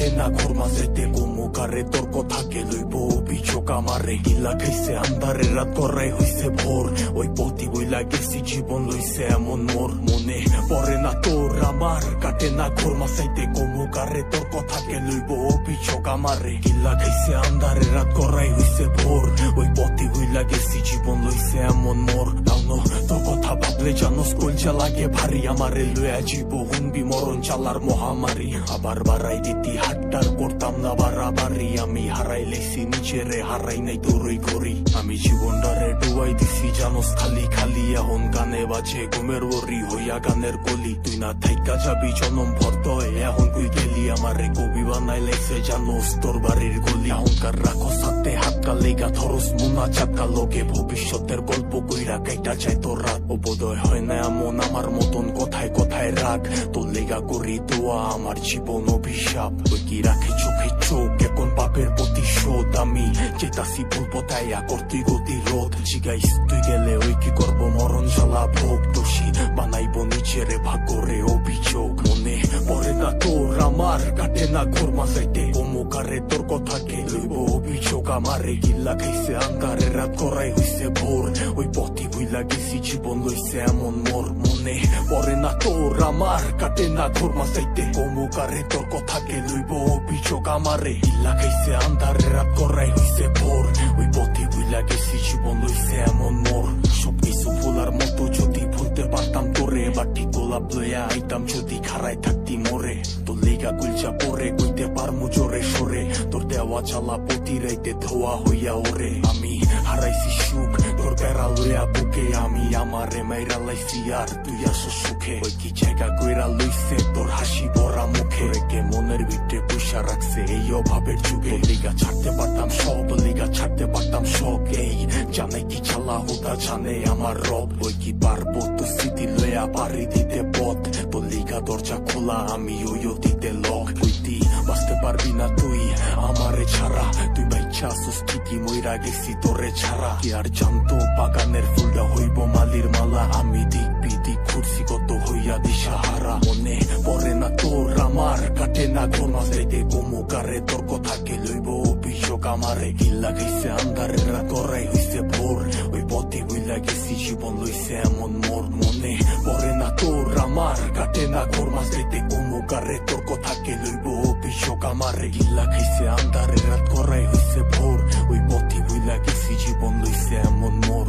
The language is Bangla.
কাটে না ঘোর মাঝেতে গোমুকারে তর্ক থাকে লইব অভিযোগ আমারে গিলা খাইছে আন্ধারে রাত করাই হইছে ভোর ওই পথি বইলা গেছি জীবন লইছে এমন মোর মনে পড়ে না তোর আমার কাটে না ঘোর মাঝেতে গোমুকারে তর্ক থাকে লইব অভিযোগ আমারে গিলা খাইছে আন্ধারে রাত করাই হইছে ভোর ওই পথি বইলা গেছি জীবন লইছে এমন মোর তাও তোর কথা ভাবলে জানোস কলজা লাগে ভারী আমারে লইয়া জীব হুনবি মরণ চালার মহামারী আবার বাড়াই দিতি হাট্টার করতাম না বাড়াবাড়ি আমি হারাই লেছি নিজেরে হারাই নাই তোরই করি আমি জীবনটারে ডুবাই দিছি জানোস খালি খালি এখন গানে বাজে ঘুমের ওরি হইয়া গানের কলি তুই না থাইকা যাবি জনম ভর্ত এখন কই গেলি আমারে কবি বানাই লেছে জানোস তোর বাড়ির গলি অহংকার রাখো সাথে হাতকা লেগা থরস মুনা চাকা লোকে ভবিষ্যতের গল্প কইরা কাইটা চাই তোর রাত বোধয় হয় না এমন আমার মতন কথায় কথায় রাগ তোর লেগা করি দোয়া আমার জীবন অভিশাপ ওই কি রাখে চোখে চোখ এখন পাপের প্রতিশোধ আমি চেতাসি ভুল পথাইয়া করতি গতি রোধ জিগাইস তুই গেলে ওই কি করবো মরণ জ্বালা ভোগ দোষী বানাইব নিজেরে ভাগ্যরে অভিযোগ মনে পড়ে না তোর আমার কাটে না ঘোর মাঝাইতে গোমুকারে তোর কথাকে লইব অভিযোগ আমারে গিল্লা খাইছে আন্ধারে রাত করাই হইছে ভোর ওই পথি ভুইলা গেছি জীবন লইছে এমন মোর মনে পড়ে না তোর আমার কাটে না ঘোর মাঝাইতে গোমুকারে তোর কথাকে লইব অভিযোগ আমারে গিল্লা খাইছে আন্ধারে রাত করাই হইছে ভোর ওই পথি ভুইলা গেছি জীবন লইছে এমন মোর সবকিছু ভোলার মতো যদি ভুলতে পারতাম তোরে বাটি গোলাপ লইয়া আইতাম যদি খারাই থাকতি মোরে তোর লেগা গুলচা পরে কইতে পারমু জোরে সরে তোর দেওয়া জ্বালা প্রতি রাইতে ধোয়া হইয়া ওরে আমি হারাইছি সুখ তোর বেড়া লইয়া বুকে আমি আমারে মাইরা লাইছি আর তুই আসো সুখে ওই কি জায়গা কইরা লইছে তোর হাসি ভরা মুখে রেখে মনের ভিতরে পুষা রাখছে এই অভাবের যুগে লিগা ছাড়তে পারতাম সব লিগা ছাড়তে পারতাম সব এই জানে কি চালা হুদা জানে আমার রব ওই কি পারবো তো স্মৃতি লইয়া পারি দিতে পথ তোর লিগা দরজা খোলা আমি ওই দিতে লক তুই বাঁচতে পারবি না তুই আমারে ছাড়া তুই বাইচ্ছা সুস্থিতি মইরা গেছি তোরে ছাড়া কি আর জানতো বাগানের ফুলটা হইব মালির মালা আমি দিক বিদিক ঘুরছি কত হইয়া দিশাহারা মনে পড়ে না তোর আমার কাটে না ঘোর মাঝাইতে গোমুকারে তোর কথাকে লইব অভিযোগ আমারে গিল্লা খাইছে আন্ধারে রাত করাই হইছে ভোর ওই পথে হইলা গেছি জীবন লইছে এমন মোর মনে পড়ে না তোর আমার কাটে না ঘোর মাঝাইতে গোমুকারে তোর কথাকে লইব অভিযোগ আমারে গিল্লা খাইছে আন্ধারে রাত করাই হইছে ভোর ওই পথে হইলা গেছি জীবন লইছে এমন মোর